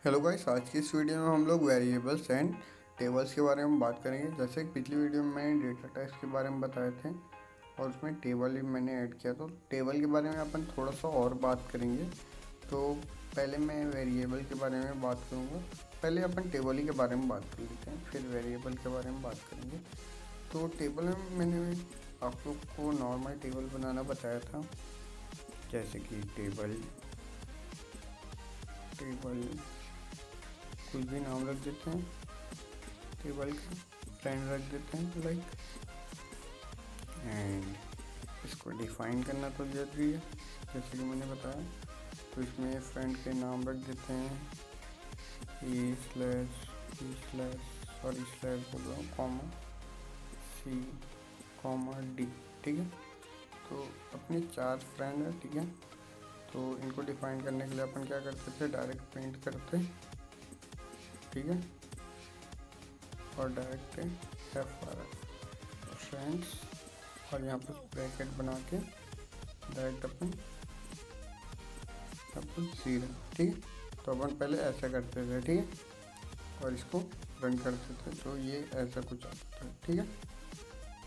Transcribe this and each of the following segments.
Hello guys, आज की इस वीडियो में हम लोग वेरिएबल्स एंड टेबल्स के बारे में बात करेंगे। जैसे कि पिछली वीडियो में मैंने डेटा टाइप्स के बारे में बताए थे और उसमें टेबल भी मैंने ऐड किया, तो टेबल के बारे में अपन थोड़ा सा और बात करेंगे। तो पहले मैं वेरिएबल के बारे में बात करूँगा। पहले अपन टेबल ही के बारे में बात कर लेते हैं, फिर वेरिएबल के बारे में बात करेंगे। तो टेबल में मैंने आप लोग को नॉर्मल टेबल बनाना बताया था, जैसे कि टेबल कुछ भी नाम रख देते हैं, टेबल का फ्रेंड रख देते हैं लाइक, एंड इसको डिफाइन करना तो जरूरी है जैसे कि मैंने बताया। तो इसमें फ्रेंड के नाम रख देते हैं बोल रहा हूँ, कॉमा सी कॉमा डी, ठीक है। तो अपने 4 फ्रेंड है, ठीक है। तो इनको डिफाइन करने के लिए अपन क्या करते थे, डायरेक्ट प्रिंट करते, ठीक है, और डायरेक्ट फ्रेंड्स और यहाँ पर ब्रैकेट बना के डायरेक्ट अपन 0, ठीक है। तो अपन पहले ऐसा करते थे, ठीक है, और इसको रन करते थे तो ये ऐसा कुछ आता था, ठीक है।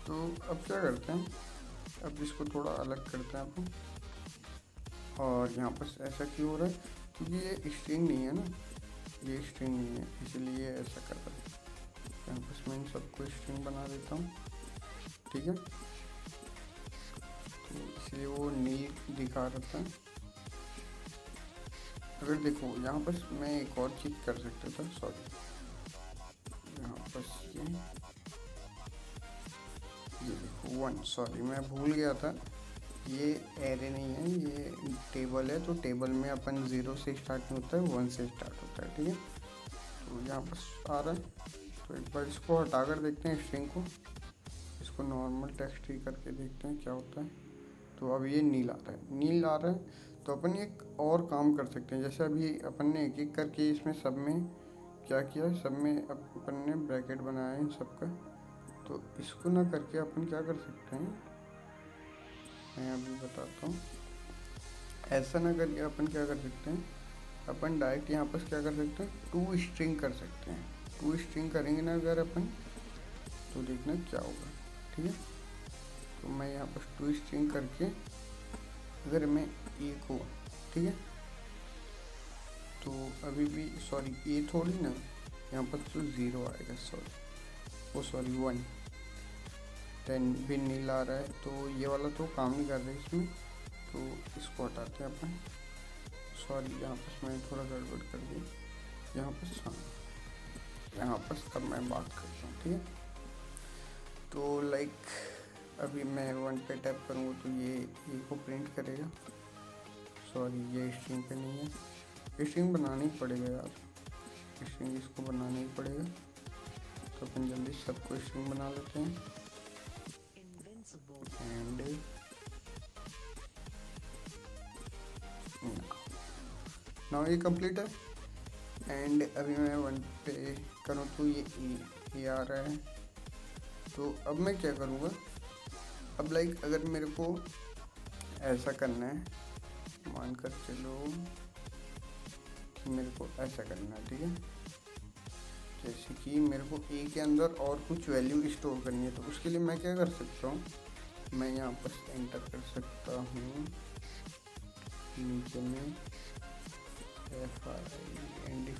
तो अब क्या करते हैं, अब इसको थोड़ा अलग करते हैं अपन। और यहाँ पर ऐसा क्यों हो रहा है, क्योंकि ये स्ट्रिंग नहीं है ना, ये स्ट्रिंग नहीं है, इसलिए ऐसा कर रहा है। यहाँ पर मैं इन सबको स्ट्रिंग बना देता हूँ, ठीक है। तो इसलिए वो नील दिखा रहा था। अगर देखो यहाँ पर मैं एक और चीज़ कर सकता था, सॉरी, यहाँ पर ये देखो 1, सॉरी मैं भूल गया था, ये एरे नहीं है, ये टेबल है। तो टेबल में अपन 0 से स्टार्ट नहीं होता है, 1 से स्टार्ट होता है, ठीक है। तो यहाँ पर आ रहा है, तो एक बार इसको हटा कर देखते हैं स्ट्रिंग को, इसको नॉर्मल टेक्स्ट ही करके देखते हैं क्या होता है। तो अब ये नील आ रहा है, नील आ रहा है। तो अपन एक और काम कर सकते हैं, जैसे अभी अपन ने एक एक करके इसमें सब में क्या किया, सब में अपन ने ब्रैकेट बनाया इन सबका। तो इसको ना करके अपन क्या कर सकते हैं, मैं अभी बताता हूँ। ऐसा ना करके अपन क्या कर सकते हैं, अपन डायरेक्ट यहाँ पर क्या कर सकते हैं, 2 स्ट्रिंग कर सकते हैं। 2 स्ट्रिंग करेंगे ना अगर अपन, तो देखना क्या होगा, ठीक है। तो मैं यहाँ पर 2 स्ट्रिंग करके अगर मैं ए को, ठीक है, तो अभी भी सॉरी ए थोड़ी ना, यहाँ पर तो 0 आएगा, सॉरी 1, 10 भी नील आ रहा है। तो ये वाला तो काम नहीं कर रहा है इसमें, तो इसको हटाते हैं अपन। सॉरी यहाँ पर मैं थोड़ा गड़बड़ कर दी, यहाँ पर हाँ, यहाँ पर तब मैं बात करता हूँ, ठीक है। तो लाइक अभी मैं 1 पे टैप करूँगा तो ये को प्रिंट करेगा। सॉरी ये स्ट्रिंग पे नहीं है, स्ट्रिंग बनाना ही पड़ेगा यार, स्ट्रिंग इसको बनाना ही पड़ेगा। तो अपन जल्दी सबको स्ट्रिंग बना लेते हैं एंड नाउ ये कंप्लीट है। एंड अभी मैं 1 पे करूँ तो ये आ रहा है। तो अब मैं क्या करूँगा, अब लाइक अगर मेरे को ऐसा करना है, मानकर चलो मेरे को ऐसा करना है, ठीक है। जैसे कि मेरे को ए के अंदर और कुछ वैल्यू स्टोर करनी है, तो उसके लिए मैं क्या कर सकता हूँ, मैं यहाँ पर एंटर कर सकता हूँ, नीचे में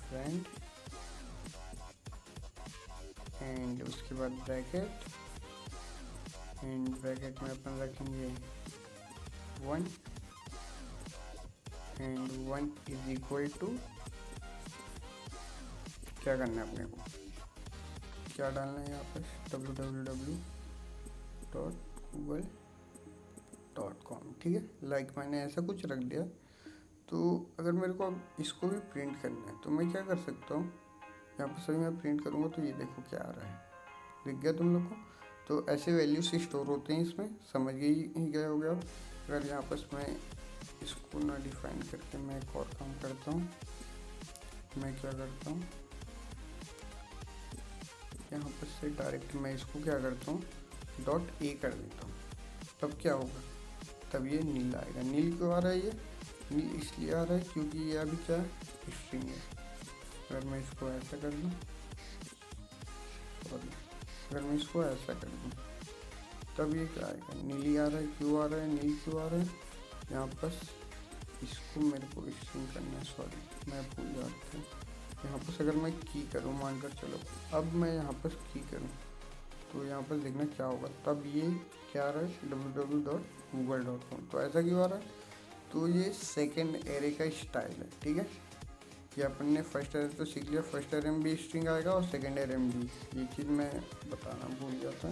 फ्रेंड एंड उसके बाद ब्रैकेट, एंड ब्रैकेट में अपन रखेंगे 1 एंड 1 इज इक्वल टू, क्या करना है अपने को, क्या डालना है यहाँ पर, www.google.com, ठीक है। लाइक मैंने ऐसा कुछ रख दिया। तो अगर मेरे को अब इसको भी प्रिंट करना है तो मैं क्या कर सकता हूँ, यहाँ पर सभी मैं प्रिंट करूँगा तो ये देखो क्या आ रहा है, दिख गया तुम लोग को। तो ऐसे वैल्यूज स्टोर होते हैं इसमें, समझ ही गए हो गया। अगर यहाँ पर मैं इसको ना डिफाइन करके मैं एक और काम करता हूँ, मैं क्या करता हूँ, यहाँ पर से डायरेक्ट मैं इसको क्या करता हूँ, .a कर देता हूँ। तब क्या होगा, तब ये नील आएगा। नील क्यों आ रहा है, ये नील इसलिए आ रहा है क्योंकि ये अभी क्या स्ट्रिंग है, अगर मैं इसको ऐसा कर दूँ, सॉरी, अगर मैं इसको ऐसा कर दूँ तब ये क्या आएगा, नीली आ रहा है, क्यों आ रहा है, नील क्यों आ रहा है। यहाँ पर इसको मेरे को स्ट्रिंग करना है, सॉरी मैं भूल जाता हूँ। यहाँ पर अगर मैं की करूँ, मानकर चलो अब मैं यहाँ पर की करूँ तो यहाँ पर देखना क्या होगा, तब ये क्या आ रहा है www.google.com। तो ऐसा क्यों आ रहा है, तो ये सेकेंड एरे का स्टाइल है, ठीक है। कि अपन ने फर्स्ट एरे तो सीख लिया, फर्स्ट एरे में भी स्ट्रिंग आएगा और सेकेंड एरे में भी, ये चीज़ मैं बताना भूल गया था।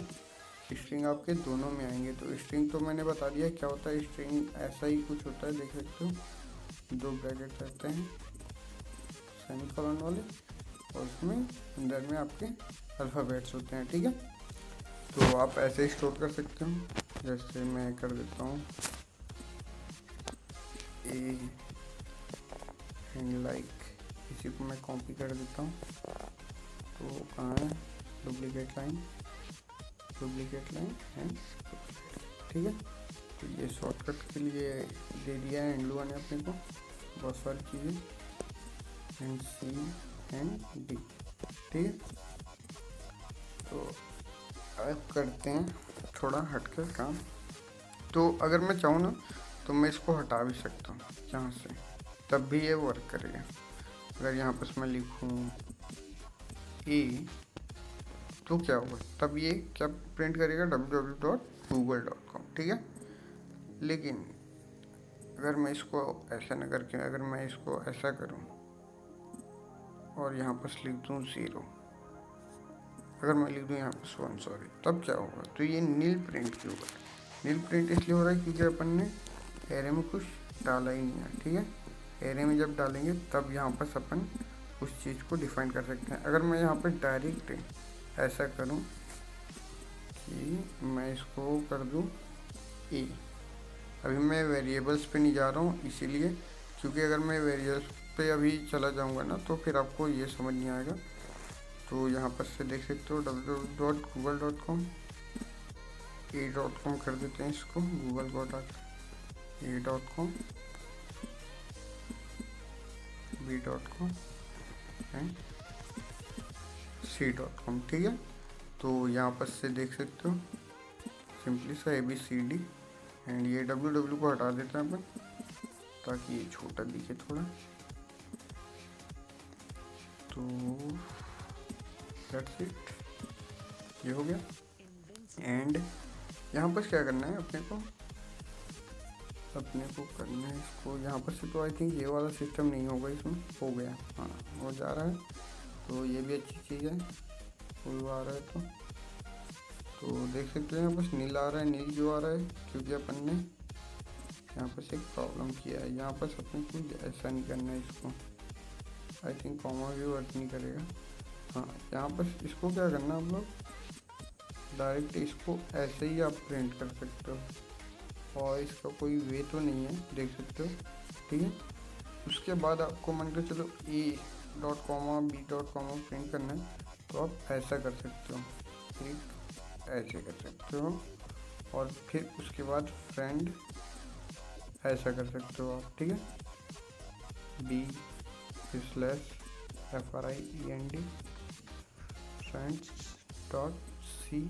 स्ट्रिंग आपके दोनों में आएंगे। तो स्ट्रिंग तो मैंने बता दिया क्या होता है, स्ट्रिंग ऐसा ही कुछ होता है, देख सकते हो 2 ब्रैकेट रहते हैं सेमीकोलन वाले और उसमें अंदर में आपके अल्फ़ाबेट्स होते हैं, ठीक है। तो आप ऐसे स्टोर कर सकते हो, जैसे मैं कर देता हूँ ए एंड लाइक, इसी को मैं कॉपी कर देता हूँ। तो कहाँ है, डुप्लीकेट लाइन एंड, ठीक है। तो ये शॉर्टकट के लिए दे दिया है एंड ने अपने को बहुत सारी चीज़ें, एंड सी एंड डी, ठीक है। तो अब करते हैं थोड़ा हटकर काम। तो अगर मैं चाहूँ ना तो मैं इसको हटा भी सकता हूँ यहाँ से, तब भी ये वर्क करेगा। अगर यहाँ पर मैं लिखूँ ए तो क्या होगा, तब ये क्या प्रिंट करेगा www.google.com, ठीक है। लेकिन अगर मैं इसको ऐसा न करके, अगर मैं इसको ऐसा करूं और यहाँ पर लिख दूँ 0, अगर मैं लिख दूँ यहाँ पर 1, सॉरी, तब क्या होगा, तो ये नील प्रिंट क्यों होगा। नील प्रिंट इसलिए हो रहा है क्योंकि अपन ने एरे में कुछ डाला ही नहीं है, ठीक है। एरे में जब डालेंगे तब यहाँ पर अपन उस चीज़ को डिफाइन कर सकते हैं। अगर मैं यहाँ पर डायरेक्ट ऐसा करूं कि मैं इसको कर दूं ए, अभी मैं वेरिएबल्स पे नहीं जा रहा हूँ इसीलिए, क्योंकि अगर मैं वेरिएबल्स पे अभी चला जाऊंगा ना तो फिर आपको ये समझ नहीं आएगा। तो यहाँ पर से देख सकते हो www.google.com, a.com कर देते हैं इसको, google.a.com, b.com एंड c.com, ठीक है। तो यहाँ पर से देख सकते हो सिंपली सा ABCD, एंड ये www को हटा देते हैं अपन ताकि ये छोटा दिखे थोड़ा। तो दैट्स इट, ये हो गया। एंड यहाँ पर क्या करना है अपने को करना है इसको यहाँ पर से, तो आई थिंक ये वाला सिस्टम नहीं होगा इसमें, हो गया, हाँ हो जा रहा है। तो ये भी अच्छी चीज़ है, कोई आ रहा है तो देख सकते हैं यहाँ पर नीला आ रहा है। नील क्यों आ रहा है, क्योंकि अपन ने यहाँ पर से एक प्रॉब्लम किया है। यहाँ पर अपने को ऐसा नहीं करना है, इसको आई थिंक कॉमा भी वर्क नहीं करेगा। हाँ, यहाँ पर इसको क्या करना है, आप लोग डायरेक्ट इसको ऐसे ही आप प्रिंट कर सकते हो और इसका कोई वे तो नहीं है, देख सकते हो, ठीक है। उसके बाद आपको मान के चलो a.com b.com प्रिंट करना है तो आप ऐसा कर सकते हो, ठीक, ऐसे कर सकते हो। और फिर उसके बाद फ्रेंड ऐसा कर सकते हो आप, ठीक है, b/friend friends.c,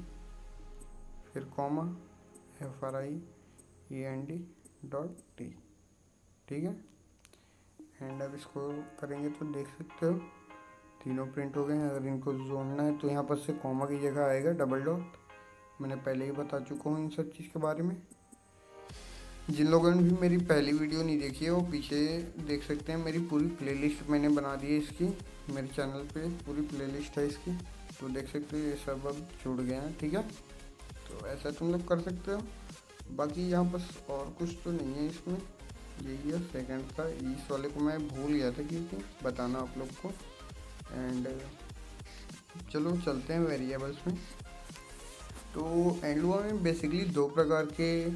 फिर कॉमा friend.t, ठीक है। एंड अब इसको करेंगे तो देख सकते हो तीनों प्रिंट हो गए हैं। अगर इनको जोड़ना है तो यहाँ पर से कॉमा की जगह आएगा डबल डॉट, मैंने पहले ही बता चुका हूँ इन सब चीज़ के बारे में। जिन लोगों ने भी मेरी पहली वीडियो नहीं देखी है वो पीछे देख सकते हैं, मेरी पूरी प्लेलिस्ट मैंने बना दी है इसकी, मेरे चैनल पे पूरी प्लेलिस्ट है इसकी, तो देख सकते हो ये सब अब जुड़ गए हैं, ठीक है। तो ऐसा तुम लोग कर सकते हो। बाकी यहाँ पर और कुछ तो नहीं है इसमें, यही है सेकंड का। इस वाले को मैं भूल गया था क्योंकि बताना आप लोग को। एंड चलो चलते हैं वेरिएबल्स में। तो एंडलुआ में बेसिकली 2 प्रकार के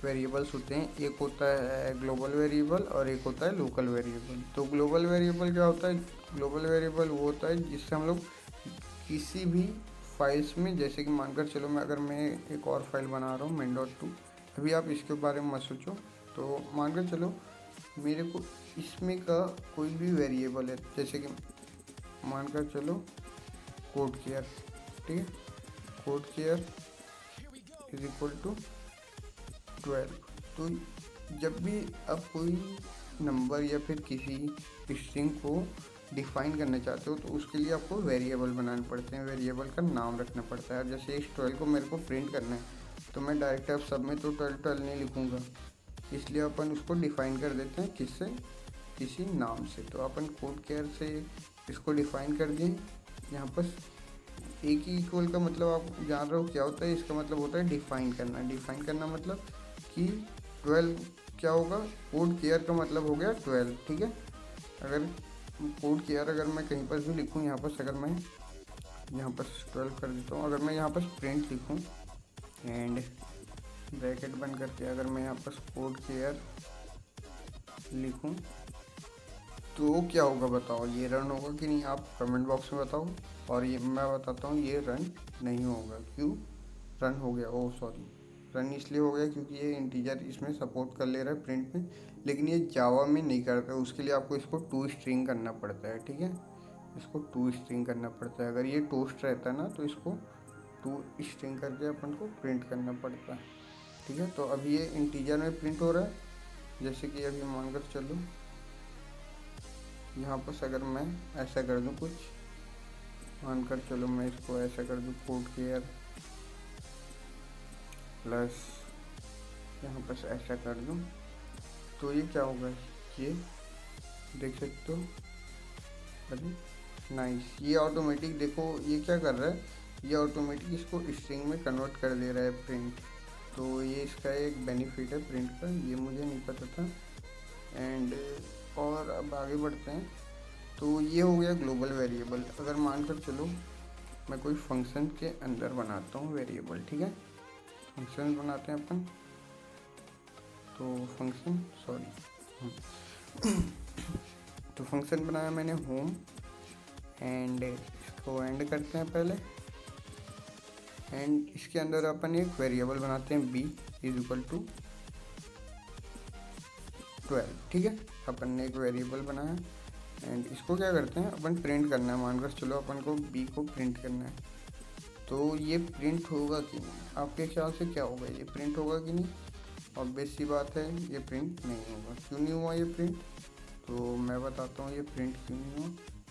वेरिएबल्स होते हैं, एक होता है ग्लोबल वेरिएबल और एक होता है लोकल वेरिएबल। तो ग्लोबल वेरिएबल क्या होता है, ग्लोबल वेरिएबल वो होता है जिससे हम लोग किसी भी फाइल्स में, जैसे कि मानकर चलो अगर मैं एक और फाइल बना रहा हूँ main.2, अभी आप इसके बारे में मत सोचो, तो मानकर चलो मेरे को इसमें का कोई भी वेरिएबल है, जैसे कि मानकर चलो कोड केयर, ठीक है, code care is equal to 12। तो जब भी आप कोई नंबर या फिर किसी स्ट्रिंग को डिफाइन करना चाहते हो तो उसके लिए आपको वेरिएबल बनाने पड़ते हैं, वेरिएबल का नाम रखना पड़ता है। अब जैसे इस 12 को मेरे को प्रिंट करना है तो मैं डायरेक्ट अब सब में तो 12 नहीं लिखूँगा, इसलिए अपन उसको डिफाइन कर देते हैं किससे, किसी नाम से। तो अपन कोड केयर से इसको डिफाइन कर दिए। यहाँ पर एक ही इक्वल का मतलब आप जान रहे हो क्या होता है, इसका मतलब होता है डिफाइन करना। डिफाइन करना मतलब कि 12 क्या होगा, कोड केयर का मतलब हो गया 12, ठीक है। अगर कोड केयर अगर मैं कहीं पर भी लिखूँ, यहाँ पर अगर मैं यहाँ पर 12 कर देता हूँ, अगर मैं यहाँ पर प्रिंट लिखूँ एंड ब्रैकेट बंद करके अगर मैं यहाँ पर कोड केयर लिखूँ तो क्या होगा बताओ, ये रन होगा कि नहीं, आप कमेंट बॉक्स में बताओ। और ये मैं बताता हूँ ये रन नहीं होगा। क्यों रन हो गया, ओह सॉरी, रन इसलिए हो गया क्योंकि ये इंटीजर इसमें सपोर्ट कर ले रहा है प्रिंट में, लेकिन ये जावा में नहीं करता। उसके लिए आपको इसको टू स्ट्रिंग करना पड़ता है, ठीक है, इसको टू स्ट्रिंग करना पड़ता है। अगर ये टोस्ट रहता है ना तो इसको टू स्ट्रिंग करके अपन को प्रिंट करना पड़ता है, ठीक है। तो अभी ये इंटीजर में प्रिंट हो रहा है, जैसे कि अभी मानकर चलो यहाँ पर अगर मैं ऐसा कर दूँ, कुछ मानकर चलो मैं इसको ऐसा कर दूँ, कोड केयर प्लस यहाँ पर ऐसा कर दूँ, तो ये क्या होगा, ये देख सकते हो, अरे नाइस, ये ऑटोमेटिक देखो ये क्या कर रहा है, ये ऑटोमेटिक इसको स्ट्रिंग में कन्वर्ट कर दे रहा है प्रिंट। तो ये इसका एक बेनिफिट है प्रिंट का, ये मुझे नहीं पता था। एंड और अब आगे बढ़ते हैं। तो ये हो गया ग्लोबल वेरिएबल। अगर मानकर चलो मैं कोई फंक्शन के अंदर बनाता हूँ वेरिएबल, ठीक है, फंक्शन बनाते हैं अपन, तो फंक्शन तो फंक्शन बनाया मैंने होम एंड इसको एंड करते हैं पहले, एंड इसके अंदर अपन एक वेरिएबल बनाते हैं b इज इक्वल टू 12, ठीक है। अपन ने एक वेरिएबल बनाया एंड इसको क्या करते हैं अपन प्रिंट करना है। मानकर चलो अपन को b को प्रिंट करना है, तो ये प्रिंट होगा कि नहीं, आपके ख्याल से क्या होगा, ये प्रिंट होगा कि नहीं, ऑब्वियस सी बात है ये प्रिंट नहीं होगा। क्यों नहीं हुआ ये प्रिंट, तो मैं बताता हूँ ये प्रिंट क्यों नहीं हुआ,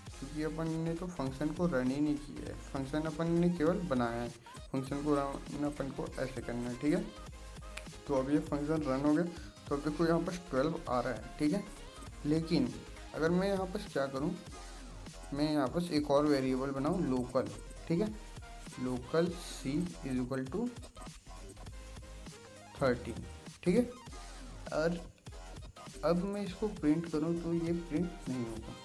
क्योंकि अपन ने तो फंक्शन को रन ही नहीं किया है, फंक्शन अपन ने केवल बनाया है, फंक्शन को रन अपन को ऐसे करना है, ठीक है। तो अब ये फंक्शन रन हो गया, तो अब देखो यहाँ पर 12 आ रहा है, ठीक है। लेकिन अगर मैं यहाँ पर क्या करूँ, मैं यहाँ पर एक और वेरिएबल बनाऊँ लोकल, ठीक है, local c is equal to 13, ठीक है। और अब मैं इसको प्रिंट करूँ तो ये प्रिंट नहीं होगा।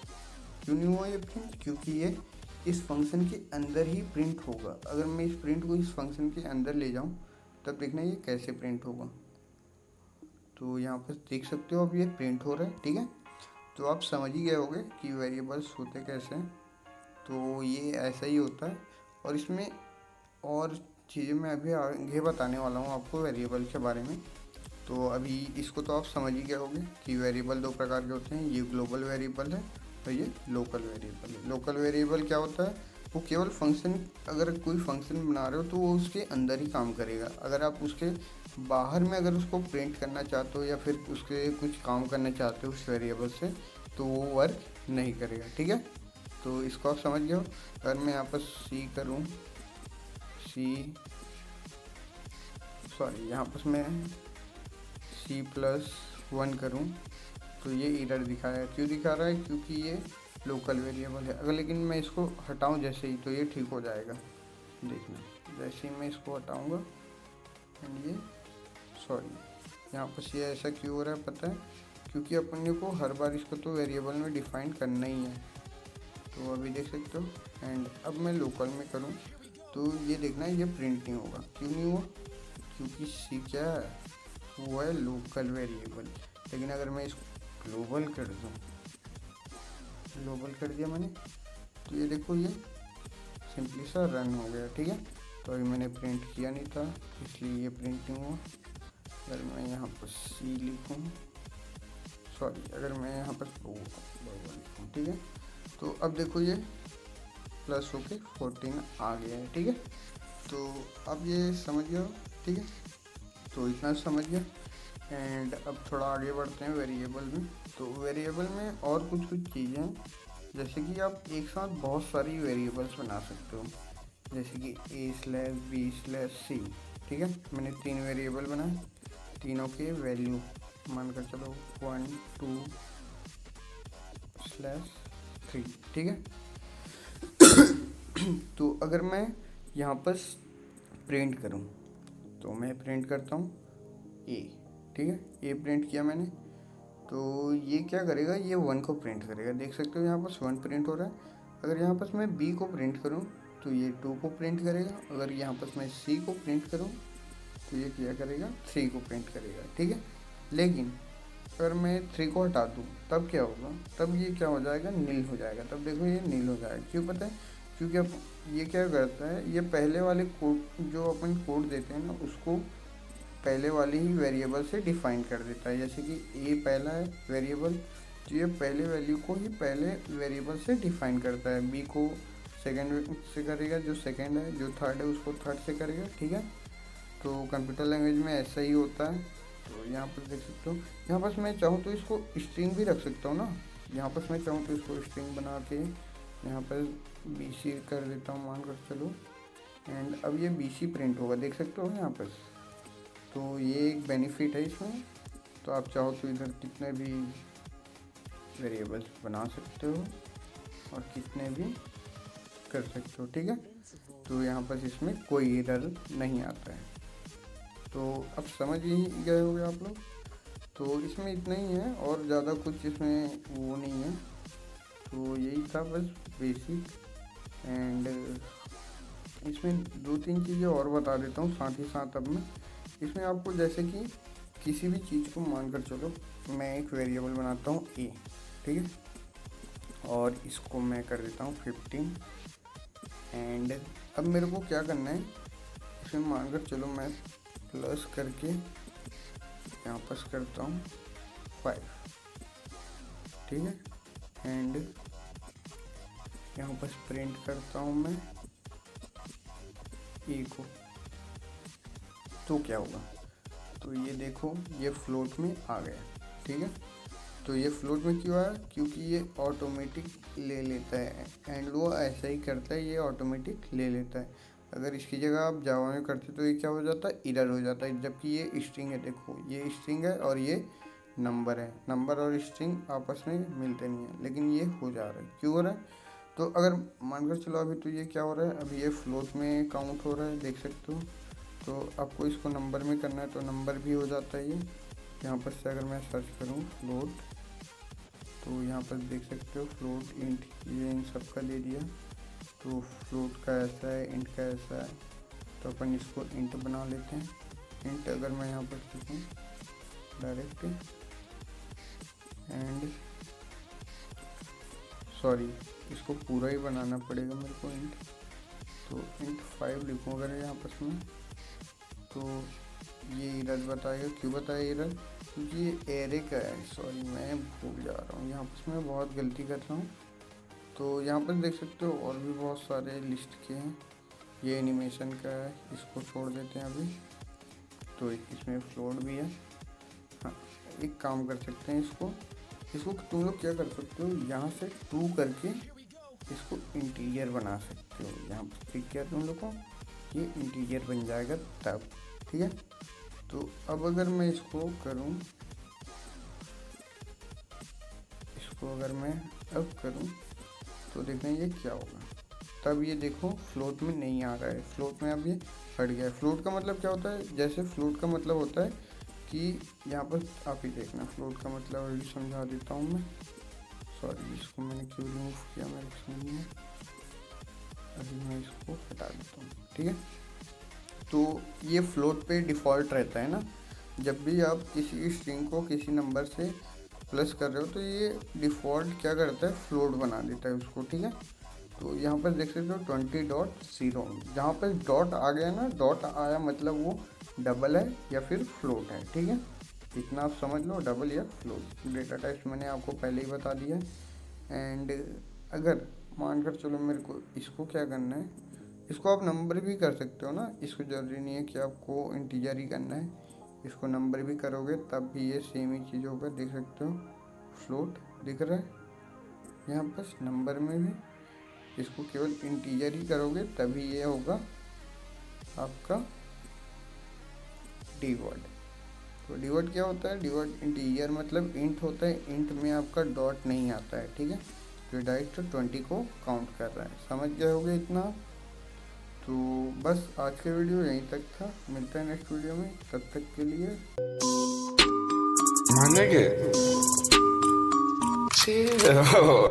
क्यों नहीं हुआ ये प्रिंट, क्योंकि ये इस फंक्शन के अंदर ही प्रिंट होगा। अगर मैं इस प्रिंट को इस फंक्शन के अंदर ले जाऊँ तब देखना ये कैसे प्रिंट होगा। तो यहाँ पर देख सकते हो अब ये प्रिंट हो रहा है, ठीक है। तो आप समझ ही गए होंगे कि वेरिएबल्स होते कैसे हैं। तो ये ऐसा ही होता है, और इसमें और चीज़ें मैं अभी आगे बताने वाला हूँ आपको वेरिएबल के बारे में। तो अभी इसको तो आप समझ ही गए होंगे कि वेरिएबल दो प्रकार के होते हैं, ये ग्लोबल वेरिएबल है और ये लोकल वेरिएबल है। लोकल वेरिएबल क्या होता है, वो केवल फंक्शन, अगर कोई फंक्शन बना रहे हो तो वो उसके अंदर ही काम करेगा। अगर आप उसके बाहर में अगर उसको प्रिंट करना चाहते हो या फिर उसके कुछ काम करना चाहते हो उस वेरिएबल से, तो वो वर्क नहीं करेगा, ठीक है। तो इसको आप समझ गए हो। अगर मैं यहाँ पर सी करूँ, यहाँ पर मैं C+1 करूँ तो ये एरर दिखा रहा है। क्यों दिखा रहा है, क्योंकि ये लोकल वेरिएबल है। अगर लेकिन मैं इसको हटाऊँ जैसे ही, तो ये ठीक हो जाएगा। देखना, जैसे ही मैं इसको हटाऊँगा एंड ये यहाँ पर ये ऐसा क्यों हो रहा है पता है, क्योंकि अपन को हर बार इसको तो वेरिएबल में डिफाइन करना ही है। तो अभी देख सकते हो। एंड अब मैं लोकल में करूँ तो ये देखना है ये प्रिंट नहीं होगा। क्यों नहीं हुआ, क्योंकि सी क्या है, वो है लोकल वेरिएबल। लेकिन अगर मैं इसको ग्लोबल कर दूँ, ग्लोबल कर दिया मैंने, तो ये देखो ये सिंपली सा रन हो गया, ठीक है। तो अभी मैंने प्रिंट किया नहीं था इसलिए ये प्रिंट नहीं हुआ। अगर मैं यहाँ पर सी लिखूँ, अगर मैं यहाँ पर लिखूँ, ठीक है, तो अब देखो ये प्लस होके 14 आ गया है। ठीक है, तो अब ये समझ गए हो। ठीक है, तो इतना समझ गया। एंड अब थोड़ा आगे बढ़ते हैं वेरिएबल में। तो वेरिएबल में और कुछ चीज़ें हैं, जैसे कि आप एक साथ बहुत सारी वेरिएबल्स बना सकते हो, जैसे कि a/b/c। ठीक है, मैंने 3 वेरिएबल बनाए, तीनों के वैल्यू मानकर चलो 1 2/3। ठीक है, तो अगर मैं यहाँ पर प्रिंट करूँ तो मैं प्रिंट करता हूँ ए। ठीक है, ए प्रिंट किया मैंने, तो ये क्या करेगा, ये 1 को प्रिंट करेगा। देख सकते हो यहाँ पर 1 प्रिंट हो रहा है। अगर यहाँ पर मैं बी को प्रिंट करूँ तो ये 2 को प्रिंट करेगा। अगर यहाँ पर मैं सी को प्रिंट करूँ तो ये क्या करेगा, 3 को प्रिंट करेगा। ठीक है, लेकिन अगर मैं 3 को हटा दूँ तब क्या होगा, तब ये क्या हो जाएगा, नील हो जाएगा। तब देखो ये नील हो जाएगा। क्यों पता है, क्योंकि अब ये क्या करता है, ये पहले वाले कोड जो अपन कोड देते हैं ना, उसको पहले वाली ही वेरिएबल से डिफाइन कर देता है। जैसे कि ए पहला है वेरिएबल, तो ये पहले वैल्यू को ही पहले वेरिएबल से डिफाइन करता है। बी को सेकंड से करेगा, जो सेकंड है, जो थर्ड है उसको थर्ड से करेगा। ठीक है, तो कंप्यूटर लैंग्वेज में ऐसा ही होता है। तो यहाँ पर देख सकते हो, यहाँ पर मैं चाहूँ तो इसको स्ट्रिंग भी रख सकता हूँ ना। यहाँ पर मैं चाहूँ तो इसको स्ट्रिंग बना के यहाँ पर BC कर देता हूँ, मान कर चलो। एंड अब ये BC प्रिंट होगा, देख सकते हो यहाँ पर। तो ये एक बेनिफिट है इसमें। तो आप चाहो तो इधर कितने भी वेरिएबल्स बना सकते हो और कितने भी कर सकते हो। ठीक है, तो यहाँ पर इसमें कोई एरर नहीं आता है। तो अब समझ ही गए होंगे आप लोग। तो इसमें इतना ही है, और ज़्यादा कुछ इसमें वो नहीं है। तो यही था बस बेसिक। एंड इसमें 2-3 चीज़ें और बता देता हूँ साथ ही साथ। अब मैं इसमें आपको, जैसे कि किसी भी चीज़ को मानकर चलो, मैं एक वेरिएबल बनाता हूँ ए। ठीक है, और इसको मैं कर देता हूँ 15। एंड अब मेरे को क्या करना है, इसमें मानकर चलो मैं प्लस करके यहाँ पर करता हूँ 5। ठीक है, एंड यहाँ पर प्रिंट करता हूँ मैं ए को। तो क्या होगा, तो ये देखो ये फ्लोट में आ गया। ठीक है, तो ये फ्लोट में क्यों आया, क्योंकि ये ऑटोमेटिक ले लेता है। एंड वो ऐसा ही करता है, ये ऑटोमेटिक ले लेता है। अगर इसकी जगह आप जावा में करते तो ये क्या हो जाता है, एरर हो जाता है। जबकि ये स्ट्रिंग है, देखो ये स्ट्रिंग है और ये नंबर है। नंबर और स्ट्रिंग आपस में मिलते नहीं है, लेकिन ये हो जा रहा है। क्यों हो रहा है, तो अगर मानकर चलो अभी तो ये क्या हो रहा है, अभी ये फ्लोट में काउंट हो रहा है, देख सकते हो। तो आपको इसको नंबर में करना है तो नंबर भी हो जाता है ये। यहाँ पर से अगर मैं सर्च करूँ फ्लोट, तो यहाँ पर देख सकते हो फ्लोट, इंट, ये इन सब का दे दिया। तो फ्लोट का ऐसा है, इंट का ऐसा है, तो अपन इसको इंट बना लेते हैं। इंट अगर मैं यहाँ पर लिखूँ डायरेक्ट, एंड सॉरी इसको पूरा ही बनाना पड़ेगा मेरे को इंट। तो इंट 5 लिखूँ अगर यहाँ पर मैं, तो ये एरर बताएगा। क्यों बताएगा एरर, क्योंकि ये एरे का है। सॉरी मैं भूल जा रहा हूँ, यहाँ पर मैं बहुत गलती कर रहा हूँ। तो यहाँ पर देख सकते हो और भी बहुत सारे लिस्ट के हैं। ये एनिमेशन का है, इसको छोड़ देते हैं अभी। तो इसमें फ्लोट भी है। हाँ, एक काम कर सकते हैं, इसको तुम लोग क्या कर सकते हो, यहाँ से 2 करके इसको इंटीजर बना सकते हो। यहाँ पर क्लिक किया तुम लोग को, ये इंटीजर बन जाएगा तब। ठीक है, तो अब अगर मैं इसको करूँ, इसको अगर मैं अब करूँ तो देखना ये क्या होगा। तब ये देखो फ्लोट में नहीं आ रहा है, फ्लोट में अब ये हट गया है। फ्लोट का मतलब क्या होता है, जैसे फ्लोट का मतलब होता है कि यहाँ पर आप ही देखना, फ्लोट का मतलब अभी समझा देता हूँ मैं। सॉरी इसको मैंने क्यों रिमूव किया मेरे समझ में, अभी मैं इसको हटा देता हूँ। ठीक है, तो ये फ्लोट पे डिफ़ॉल्ट रहता है ना। जब भी आप किसी स्ट्रिंग को किसी नंबर से प्लस कर रहे हो तो ये डिफ़ॉल्ट क्या करता है, फ्लोट बना देता है उसको। ठीक है, तो यहाँ पर देख सकते हो 20.0, जहाँ पर डॉट आ गया ना, डॉट आया मतलब वो डबल है या फिर फ्लोट है। ठीक है, इतना आप समझ लो, डबल या फ्लोट। डेटा टाइप्स मैंने आपको पहले ही बता दिया। एंड अगर मानकर चलो मेरे को इसको क्या करना है, इसको आप नंबर भी कर सकते हो ना, इसको ज़रूरी नहीं है कि आपको इंटीजर ही करना है, इसको नंबर भी करोगे तब भी ये सेम ही चीज़ होगा। देख सकते हो फ्लोट दिख रहा है यहाँ पर नंबर में भी, इसको केवल इंटीजर ही करोगे तभी ये होगा आपका डीवर्ड। तो डीवर्ड क्या होता है, डीवर्ड इंटीजर मतलब इंट होता है, इंट में आपका डॉट नहीं आता है, ठीक है। तो डायरेक्ट 20 को काउंट कर रहा है, समझ गए होगे इतना। तो बस आज के वीडियो यहीं तक था, मिलता है नेक्स्ट वीडियो में, तब तक के लिए My nigga. Chill.